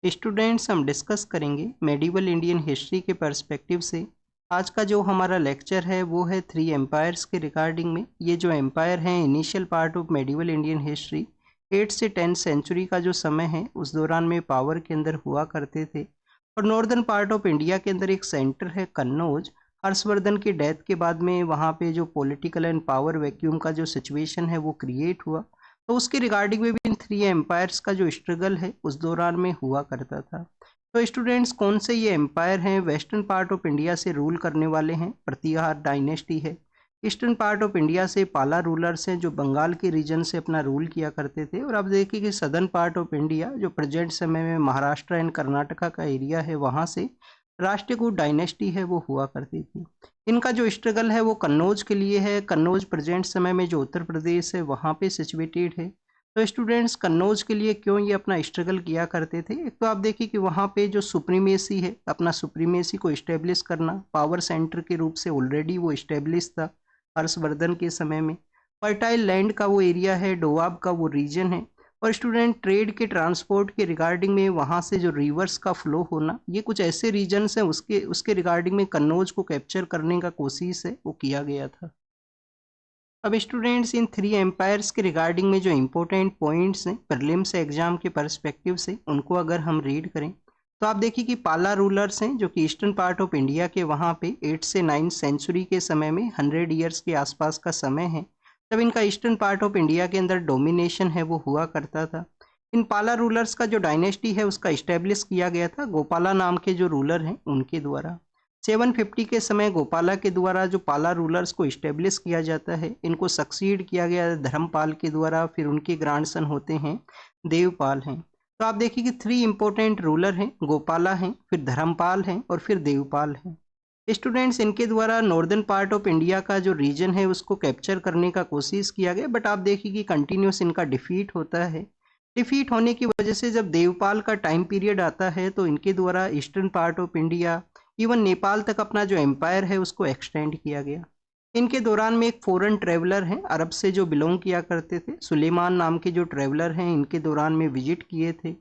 Students, हम discuss करेंगे medieval Indian history के पर्सपेक्टिव से। आज का जो हमारा लेक्चर है वो है 3 एम्पायर्स के रिगार्डिंग में। ये जो एम्पायर हैं initial part of medieval Indian history 8 से 10 सेंचुरी का जो समय है उस दौरान में पावर के अंदर हुआ करते थे। और नॉर्दर्न पार्ट ऑफ इंडिया के अंदर एक सेंटर है कन्नौज। हर्षवर्धन की डेथ के बाद में वहाँ पे जो पॉलिटिकल एंड पावर वैक्यूम का जो सिचुएशन है वो क्रिएट हुआ। तो उसके रिगार्डिंग में भी इन 3 एम्पायर्स का जो स्ट्रगल है उस दौरान में हुआ करता था। तो स्टूडेंट्स, कौन से ये एम्पायर हैं वेस्टर्न पार्ट ऑफ इंडिया से रूल करने वाले हैं? प्रतिहार डायनेस्टी है। ईस्टर्न पार्ट ऑफ इंडिया से पाला रूलर्स हैं जो बंगाल के रीजन से अपना रूल किया करते थे। और अब देखिए कि सदर्न पार्ट ऑफ इंडिया जो प्रेजेंट समय में महाराष्ट्र एंड कर्नाटका का एरिया है वहाँ से राष्ट्रकूट डायनेस्टी है वो हुआ करती थी। इनका जो स्ट्रगल है वो कन्नौज के लिए है। कन्नौज प्रेजेंट समय में जो उत्तर प्रदेश है वहाँ पे सिचुएटेड है। तो स्टूडेंट्स, कन्नौज के लिए क्यों ये अपना स्ट्रगल किया करते थे? एक तो आप देखिए कि वहाँ पे जो सुप्रीमेसी है, अपना सुप्रीमेसी को इस्टेब्लिश करना, पावर सेंटर के रूप से ऑलरेडी वो इस्टेब्लिश था हर्षवर्धन के समय में। फर्टाइल लैंड का वो एरिया है, डोआब का वो रीजन है। और स्टूडेंट, ट्रेड के ट्रांसपोर्ट के रिगार्डिंग में वहाँ से जो रिवर्स का फ्लो होना, ये कुछ ऐसे रीजन्स हैं उसके रिगार्डिंग में कन्नौज को कैप्चर करने का कोशिश है वो किया गया था। अब स्टूडेंट्स, इन 3 एम्पायर्स के रिगार्डिंग में जो इम्पोर्टेंट पॉइंट्स हैं प्रीलिम्स एग्जाम के पर्सपेक्टिव से, उनको अगर हम रीड करें तो आप देखिए कि पाला रूलर्स हैं जो कि ईस्टर्न पार्ट ऑफ इंडिया के वहाँ पे 8 से 9 सेंचुरी के समय में 100 ईयर्स के आसपास का समय है तब इनका ईस्टर्न पार्ट ऑफ इंडिया के अंदर डोमिनेशन है वो हुआ करता था। इन पाला रूलर्स का जो डायनेस्टी है उसका इस्टेब्लिश किया गया था गोपाला नाम के जो रूलर हैं उनके द्वारा। 750 के समय गोपाला के द्वारा जो पाला रूलर्स को इस्टेब्लिश किया जाता है, इनको सक्सीड किया गया धर्मपाल के द्वारा। फिर उनके ग्रांडसन होते हैं देवपाल हैं। तो आप देखिए कि 3 इंपॉर्टेंट रूलर हैं, गोपाला हैं, फिर धर्मपाल हैं और फिर देवपाल हैं। स्टूडेंट्स, इनके द्वारा नॉर्दर्न पार्ट ऑफ इंडिया का जो रीजन है उसको कैप्चर करने का कोशिश किया गया, बट आप देखिए कि कंटिन्यूस इनका डिफीट होता है। डिफीट होने की वजह से जब देवपाल का टाइम पीरियड आता है तो इनके द्वारा eastern part of India even Nepal तक अपना जो एम्पायर है उसको एक्सटेंड किया गया। इनके दौरान में एक फॉरेन ट्रेवलर हैं अरब से जो बिलोंग किया करते थे, सुलेमान नाम के जो ट्रेवलर हैं, इनके दौरान में विजिट किए थे।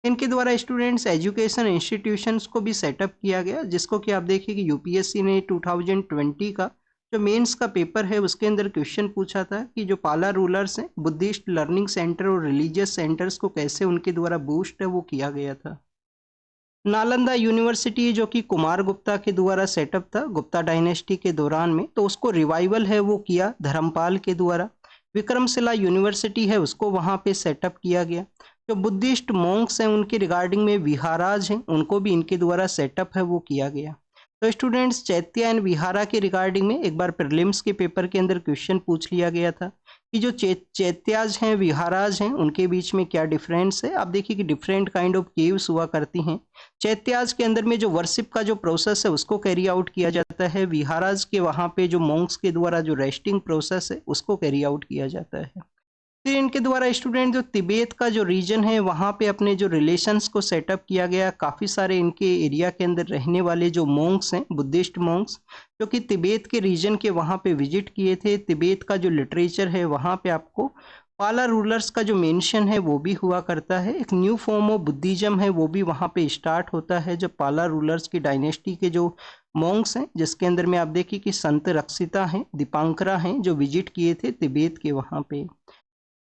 इनके द्वारा स्टूडेंट्स एजुकेशन इंस्टीट्यूशंस को भी सेटअप किया गया, जिसको कि आप देखिए कि यूपीएससी ने 2020 का जो मेंस का पेपर है उसके अंदर क्वेश्चन पूछा था कि जो पाला रूलर्स हैं बुद्धिस्ट लर्निंग सेंटर और रिलीजियस सेंटर्स को कैसे उनके द्वारा बूस्ट है वो किया गया था। नालंदा यूनिवर्सिटी जो कि कुमार गुप्ता के द्वारा सेटअप था गुप्ता डायनेस्टी के दौरान में, तो उसको रिवाइवल है वो किया धर्मपाल के द्वारा। विक्रमशिला यूनिवर्सिटी है उसको वहाँ पे सेटअप किया गया। जो बुद्धिस्ट मॉन्क्स हैं उनके रिगार्डिंग में विहाराज हैं, उनको भी इनके द्वारा सेटअप है वो किया गया। तो स्टूडेंट्स, चैत्य एंड विहारा के रिगार्डिंग में एक बार प्रीलिम्स के पेपर के अंदर क्वेश्चन पूछ लिया गया था कि जो चैत्याज हैं विहाराज हैं उनके बीच में क्या डिफरेंस है। आप देखिए कि डिफरेंट काइंड ऑफ केव्स हुआ करती हैं। चैत्याज के अंदर में जो वर्शिप का जो प्रोसेस है उसको कैरी आउट किया जाता है, विहाराज के वहाँ पे जो मॉन्क्स के द्वारा जो रेस्टिंग प्रोसेस है उसको कैरी आउट किया जाता है। फिर इनके द्वारा स्टूडेंट जो तिब्बत का जो रीजन है वहाँ पे अपने जो रिलेशंस को सेटअप किया गया। काफ़ी सारे इनके एरिया के अंदर रहने वाले जो मॉन्क्स हैं बुद्धिस्ट मॉन्क्स जो कि तिब्बत के रीजन के वहाँ पे विजिट किए थे। तिब्बत का जो लिटरेचर है वहाँ पे आपको पाला रूलर्स का जो मेंशन है वो भी हुआ करता है। एक न्यू फॉर्म ऑफ बुद्धिज्म है वो भी वहाँ पे स्टार्ट होता है जब पाला रूलर्स की डायनेस्टी के जो मॉन्क्स हैं, जिसके अंदर में आप देखिए कि संत रक्षिता हैं, दीपांकरा हैं, जो विजिट किए थे तिब्बत के वहाँ पे।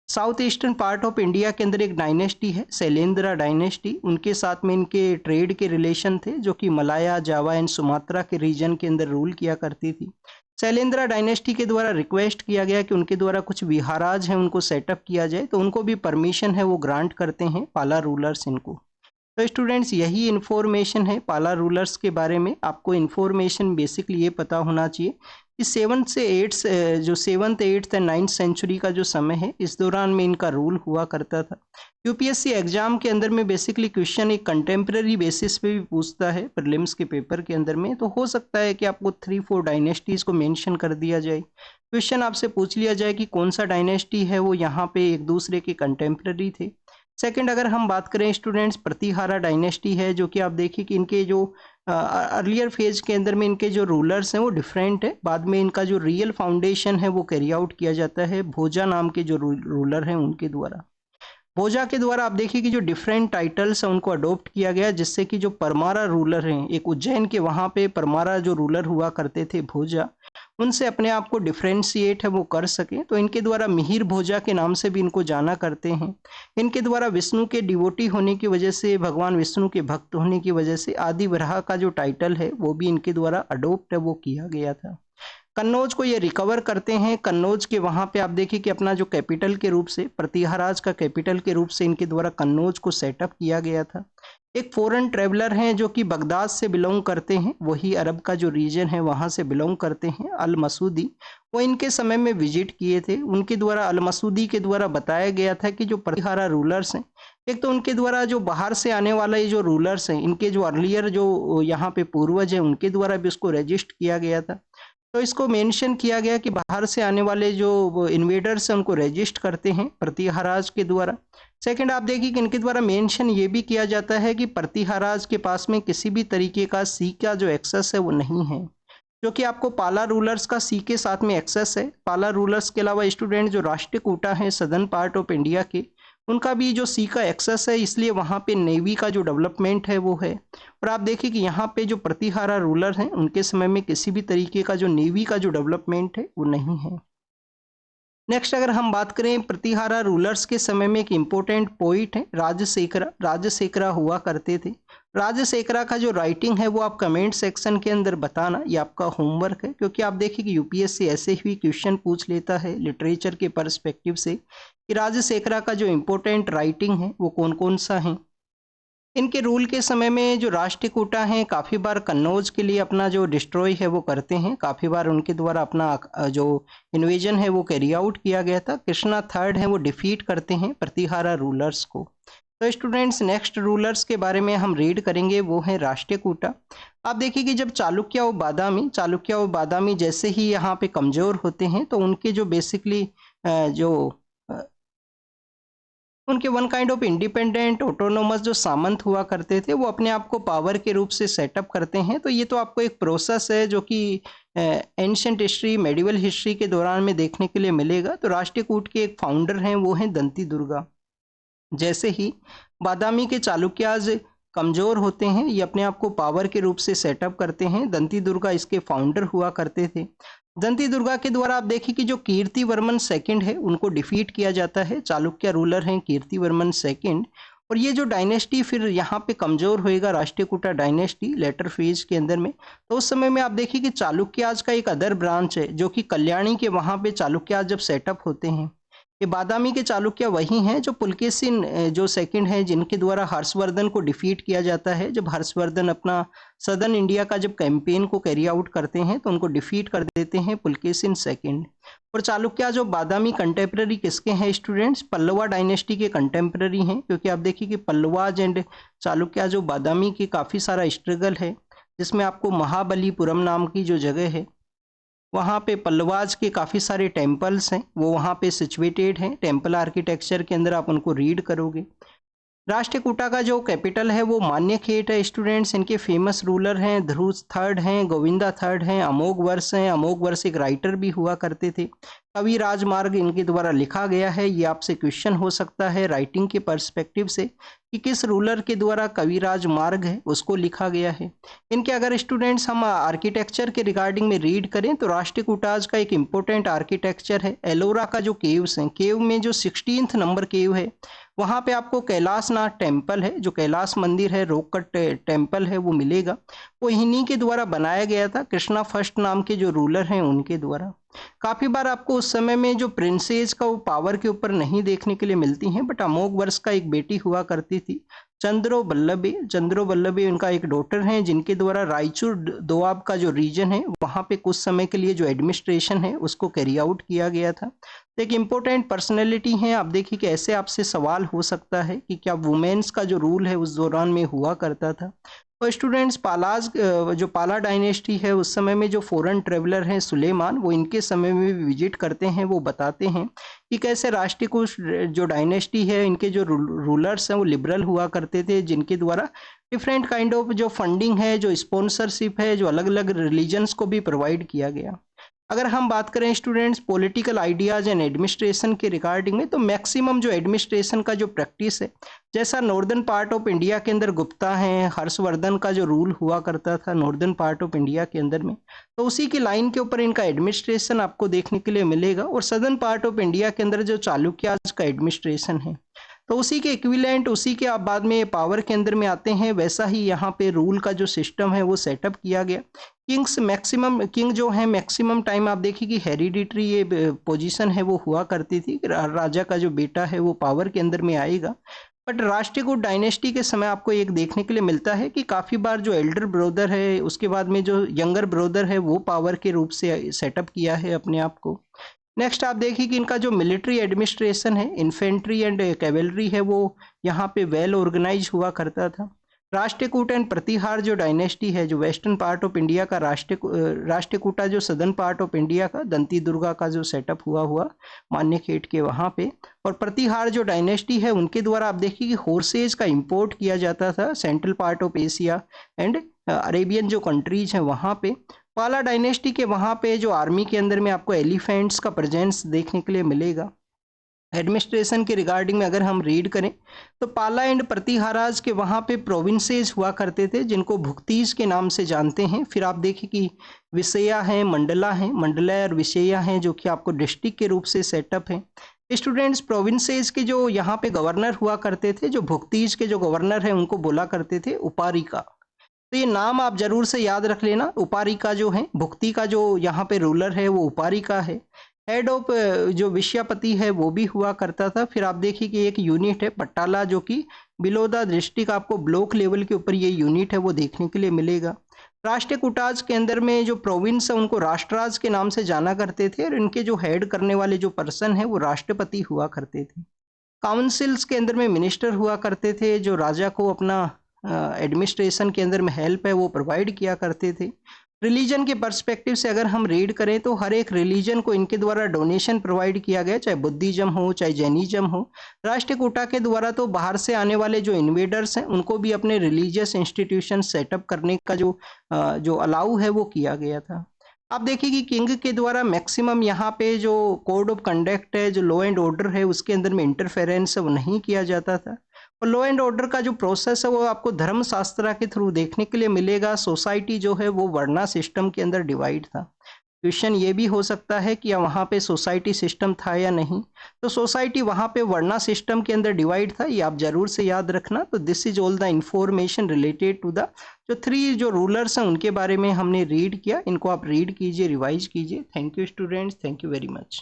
South eastern part of India के अंदर एक डायनेस्टी है शैलेंद्रा डायनेस्टी, उनके साथ में इनके ट्रेड के रिलेशन थे जो कि मलाया, जावा एंड सुमात्रा के रीजन के अंदर रूल किया करती थी। शैलेंद्रा डायनेस्टी के द्वारा रिक्वेस्ट किया गया कि उनके द्वारा कुछ विहाराज हैं उनको सेटअप किया जाए, तो उनको भी परमिशन है वो ग्रांट करते हैं पाला रूलर्स इनको। तो स्टूडेंट्स, यही इन्फॉर्मेशन है पाला रूलर्स के बारे में। आपको इन्फॉर्मेशन बेसिकली ये पता होना चाहिए कि 7th से 8th जो 7th 8th and 9th century का जो समय है इस दौरान में इनका रूल हुआ करता था। यूपीएससी एग्जाम के अंदर में बेसिकली क्वेश्चन एक कंटेम्प्रेरी बेसिस पे भी पूछता है प्रीलिम्स के पेपर के अंदर में, तो हो सकता है कि आपको 3-4 डायनेस्टीज को मेंशन कर दिया जाए। क्वेश्चन आपसे पूछ लिया जाए कि कौन सा डायनेस्टी है वो यहाँ पे एक दूसरे के कंटेम्प्रेरी थे। सेकंड, अगर हम बात करें स्टूडेंट्स, प्रतिहारा डायनेस्टी है जो कि आप देखिए कि इनके जो अर्लियर फेज के अंदर में इनके जो रूलर्स हैं वो डिफरेंट है। बाद में इनका जो रियल फाउंडेशन है वो कैरी आउट किया जाता है भोजा नाम के जो रूलर हैं उनके द्वारा। भोजा के द्वारा आप देखिए कि जो डिफरेंट टाइटल्स हैं उनको अडोप्ट किया गया, जिससे कि जो परमारा रूलर हैं, एक उज्जैन के वहाँ पे परमारा जो रूलर हुआ करते थे भोजा, उनसे अपने आप को डिफ्रेंशिएट है वो कर सकें। तो इनके द्वारा मिहिर भोजा के नाम से भी इनको जाना करते हैं। इनके द्वारा विष्णु के डिवोटी होने की वजह से, भगवान विष्णु के भक्त होने की वजह से आदि वराह का जो टाइटल है वो भी इनके द्वारा अडोप्ट है वो किया गया था। कन्नौज को ये रिकवर करते हैं। कन्नौज के वहाँ पे आप देखिए कि अपना जो कैपिटल के रूप से, प्रतिहाराज का कैपिटल के रूप से इनके द्वारा कन्नौज को सेटअप किया गया था। एक फॉरेन ट्रेवलर हैं जो कि बगदाद से बिलोंग करते हैं, वही अरब का जो रीजन है वहाँ से बिलोंग करते हैं, अल मसूदी, वो इनके समय में विजिट किए थे। उनके द्वारा, अल मसूदी के द्वारा बताया गया था कि जो प्रतिहारा रूलर्स हैं, एक तो उनके द्वारा जो बाहर से आने वाले जो रूलर्स हैं, इनके जो अर्लियर जो यहाँ पे पूर्वज हैं, उनके द्वारा भी उसको रजिस्ट किया गया था। तो इसको मेंशन किया गया कि बाहर से आने वाले जो इन्वेडर्स हैं उनको रजिस्ट करते हैं प्रतिहाराज के द्वारा। सेकंड, आप देखिए कि इनके द्वारा मेंशन ये भी किया जाता है कि प्रतिहाराज के पास में किसी भी तरीके का सी का जो एक्सेस है वो नहीं है, जो कि आपको पाला रूलर्स का सी के साथ में एक्सेस है। पाला रूलर्स के अलावा स्टूडेंट जो राष्ट्रकूटा हैं सदर्न पार्ट ऑफ इंडिया के, उनका भी जो सी का एक्सेस है, इसलिए वहाँ पे नेवी का जो डेवलपमेंट है वो है। और आप देखिए कि यहाँ पे जो प्रतिहारा रूलर हैं उनके समय में किसी भी तरीके का जो नेवी का जो डेवलपमेंट है वो नहीं है। नेक्स्ट अगर हम बात करें प्रतिहारा रूलर्स के समय में, एक इम्पोर्टेंट पोइट है राजशेखरा। राजशेखरा हुआ करते थे। राजशेखरा का जो राइटिंग है वो आप कमेंट सेक्शन के अंदर बताना, ये आपका होमवर्क है, क्योंकि आप देखिए कि यूपीएससी ऐसे ही क्वेश्चन पूछ लेता है लिटरेचर के पर्सपेक्टिव से कि राजशेखरा का जो इम्पोर्टेंट राइटिंग है वो कौन कौन सा है। इनके रूल के समय में जो राष्ट्रकूटा हैं काफ़ी बार कन्नौज के लिए अपना जो डिस्ट्रॉय है वो करते हैं, काफ़ी बार उनके द्वारा अपना जो इन्वेजन है वो कैरी आउट किया गया था। कृष्णा थर्ड है वो डिफीट करते हैं प्रतिहारा रूलर्स को। तो स्टूडेंट्स, नेक्स्ट रूलर्स के बारे में हम रीड करेंगे, वो है राष्ट्रकूटा। आप देखिए कि जब चालुक्य और बादामी जैसे ही यहाँ पे कमज़ोर होते हैं, तो उनके जो बेसिकली जो उनके one kind of independent autonomous जो सामंत हुआ करते थे, वो अपने आप को पावर के रूप से सेटअप करते हैं। तो ये तो आपको एक प्रोसेस है जो कि एंशिएंट हिस्ट्री, मेडिवल हिस्ट्री के दौरान में देखने के लिए मिलेगा। तो राष्ट्रकूट के एक फाउंडर हैं वो हैं दंती दुर्गा। जैसे ही बादामी के चालुक्याज कमज़ोर होते हैं, ये अपने आप को पावर के रूप से सेटअप करते हैं। दंती दुर्गा इसके फाउंडर हुआ करते थे। दंती दुर्गा के द्वारा आप देखिए कि जो कीर्तिवर्मन सेकंड है उनको डिफीट किया जाता है। चालुक्य रूलर हैं कीर्तिवर्मन सेकंड, और ये जो डायनेस्टी फिर यहाँ पे कमज़ोर होएगा, राष्ट्रकूटा डायनेस्टी लेटर फेज के अंदर में। तो उस समय में आप देखिए कि चालुक्याज का एक अदर ब्रांच है जो कि कल्याणी के वहाँ पे चालुक्याज जब सेटअप होते हैं। ये बादामी के चालुक्य वही हैं जो पुलकेशिन जो सेकंड है, जिनके द्वारा हर्षवर्धन को डिफीट किया जाता है। जब हर्षवर्धन अपना सदर्न इंडिया का जब कैंपेन को कैरी आउट करते हैं तो उनको डिफीट कर देते हैं पुलकेशिन सेकंड। और चालुक्य जो बादामी कंटेम्प्रेरी किसके हैं स्टूडेंट्स? पल्लवा डायनेस्टी के कंटेम्प्रेरी हैं, क्योंकि आप देखिए कि पल्लवाज एंड चालुक्य जो बादामी के काफ़ी सारा स्ट्रगल है, जिसमें आपको महाबलीपुरम नाम की जो जगह है वहाँ पे पल्लवाज के काफ़ी सारे टेम्पल्स हैं, वो वहाँ पे सिचुएटेड हैं। टेम्पल आर्किटेक्चर के अंदर आप उनको रीड करोगे। राष्ट्रकूटा का जो कैपिटल है वो मान्यखेट है स्टूडेंट्स। इनके फेमस रूलर हैं ध्रुव थर्ड हैं, गोविंदा थर्ड हैं, अमोघ वर्ष हैं। अमोघ वर्ष एक राइटर भी हुआ करते थे। कवि राजमार्ग इनके द्वारा लिखा गया है। ये आपसे क्वेश्चन हो सकता है राइटिंग के पर्सपेक्टिव से कि किस रूलर के द्वारा कवि राजमार्ग है उसको लिखा गया है। इनके अगर स्टूडेंट्स हम आर्किटेक्चर के रिगार्डिंग में रीड करें तो राष्ट्रकूटाज का एक इम्पोर्टेंट आर्किटेक्चर है एलोरा का जो केव्स हैं। केव में जो 16th नंबर केव है वहाँ पे आपको कैलाशनाथ टेम्पल है, जो कैलाश मंदिर है, रॉक कट टेम्पल है, वो मिलेगा। वो इन्हीं के द्वारा बनाया गया था, कृष्णा फर्स्ट नाम के जो रूलर हैं उनके द्वारा। काफ़ी बार आपको उस समय में जो प्रिंसेस का वो पावर के ऊपर नहीं देखने के लिए मिलती हैं, बट अमोघ वर्ष का एक बेटी हुआ करती थी चंद्रो बल्लभी उनका एक डॉटर हैं, जिनके द्वारा रायचूर दोआब का जो रीजन है वहाँ पे कुछ समय के लिए जो एडमिनिस्ट्रेशन है उसको कैरी आउट किया गया था। तो एक इम्पोर्टेंट पर्सनैलिटी हैं। आप देखिए कि ऐसे आपसे सवाल हो सकता है कि क्या वुमेन्स का जो रूल है उस दौरान में हुआ करता था। और स्टूडेंट्स, पालाज जो पाला डायनेस्टी है उस समय में जो फॉरेन ट्रेवलर हैं सुलेमान, वो इनके समय में भी विजिट करते हैं। वो बताते हैं कि कैसे राष्ट्रकूट जो डायनेस्टी है इनके जो रूलर्स हैं वो लिबरल हुआ करते थे, जिनके द्वारा डिफरेंट काइंड ऑफ जो फंडिंग है, जो स्पॉन्सरशिप है, जो अलग अलग रिलीजन्स को भी प्रोवाइड किया गया। अगर हम बात करें students political ideas and administration के रिगार्डिंग में, तो मैक्सिमम जो एडमिनिस्ट्रेशन का जो प्रैक्टिस है, जैसा नॉर्दर्न पार्ट ऑफ इंडिया के अंदर गुप्ता हैं, हर्षवर्धन का जो रूल हुआ करता था नॉर्दर्न पार्ट ऑफ इंडिया के अंदर में, तो उसी की लाइन के ऊपर इनका एडमिनिस्ट्रेशन आपको देखने के लिए मिलेगा। और सदर्न पार्ट ऑफ इंडिया के अंदर जो चालुक्याज का एडमिनिस्ट्रेशन है, तो उसी के इक्विवेलेंट, उसी के आप बाद में पावर के अंदर में आते हैं, वैसा ही यहाँ पे रूल का जो सिस्टम है वो सेटअप किया गया। किंग्स मैक्सिमम, किंग जो है मैक्सिमम टाइम आप देखिए कि हेरिडिटरी ये पोजीशन है वो हुआ करती थी, राजा का जो बेटा है वो पावर के अंदर में आएगा। बट राष्ट्रकूट डायनेस्टी के समय आपको एक देखने के लिए मिलता है कि काफ़ी बार जो एल्डर ब्रदर है, उसके बाद में जो यंगर ब्रदर है, वो पावर के रूप से सेटअप किया है अपने आप को। नेक्स्ट आप देखिए कि इनका जो मिलिट्री एडमिनिस्ट्रेशन है, इन्फेंट्री एंड कैवेलरी है, वो यहाँ पे वेल ऑर्गेनाइज हुआ करता था। राष्ट्रकूट एंड प्रतिहार जो डायनेस्टी है, जो वेस्टर्न पार्ट ऑफ इंडिया का राष्ट्रकूटा जो सदर्न पार्ट ऑफ इंडिया का दंती दुर्गा का जो सेटअप हुआ मान्यखेट के वहाँ पे, और प्रतिहार जो डायनेस्टी है उनके द्वारा आप देखिए कि हॉर्सेज का इंपोर्ट किया जाता था central part of Asia and Arabian जो कंट्रीज हैं वहाँ पे। पाला डायनेस्टी के वहाँ पे जो आर्मी के अंदर में आपको एलिफेंट्स का प्रेजेंस देखने के लिए मिलेगा। एडमिनिस्ट्रेशन के रिगार्डिंग में अगर हम रीड करें तो पाला एंड प्रतिहाराज के वहाँ पे प्रोविंसेस हुआ करते थे जिनको भुक्तीज के नाम से जानते हैं। फिर आप देखिए कि विषया हैं, मंडला हैं, मंडला और विषया हैं जो कि आपको डिस्ट्रिक्ट के रूप से सेटअप हैं। स्टूडेंट्स प्रोविंसेस के जो यहाँ पे गवर्नर हुआ करते थे, जो भुक्तीज के जो गवर्नर हैं उनको बोला करते थे उपारिका। तो ये नाम आप जरूर से याद रख लेना, उपारिका जो है, भुक्ति का जो यहाँ पे रूलर है वो उपारिका है। हेड ऑफ जो विषयापति है वो भी हुआ करता था। फिर आप देखिए कि एक यूनिट है पट्टाला जो कि बिलो द डिस्ट्रिक्ट, आपको ब्लॉक लेवल के ऊपर ये यूनिट है वो देखने के लिए मिलेगा। राष्ट्रकूटाज के अंदर में जो प्रोविंस है उनको राष्ट्रराज के नाम से जाना करते थे और इनके जो हेड करने वाले जो पर्सन है वो राष्ट्रपति हुआ करते थे। काउंसिल्स के अंदर में मिनिस्टर हुआ करते थे जो राजा को अपना एडमिनिस्ट्रेशन के अंदर में हेल्प है वो प्रोवाइड किया करते थे। रिलीजन के पर्सपेक्टिव से अगर हम रीड करें तो हर एक रिलीजन को इनके द्वारा डोनेशन प्रोवाइड किया गया, चाहे बुद्धिज्म हो चाहे जैनिज्म हो। राष्ट्रकूटा के द्वारा तो बाहर से आने वाले जो इन्वेडर्स हैं उनको भी अपने रिलीजियस इंस्टीट्यूशन सेटअप करने का जो अलाउ है वो किया गया था। आप देखिए कि किंग के द्वारा मैक्सिमम यहाँ पे जो कोड ऑफ कंडक्ट है, जो लॉ एंड ऑर्डर है, उसके अंदर में इंटरफेरेंस है वो नहीं किया जाता था। और लॉ एंड ऑर्डर का जो प्रोसेस है वो आपको धर्मशास्त्र के थ्रू देखने के लिए मिलेगा। सोसाइटी जो है वो वर्णा सिस्टम के अंदर डिवाइड था। क्वेश्चन ये भी हो सकता है कि वहाँ पे सोसाइटी सिस्टम था या नहीं, तो सोसाइटी वहाँ पे वर्णा सिस्टम के अंदर डिवाइड था, ये आप जरूर से याद रखना। तो this is all the information related to the जो 3 जो रूलर्स हैं उनके बारे में हमने रीड किया। इनको आप रीड कीजिए, रिवाइज कीजिए। Thank you students, thank you very much.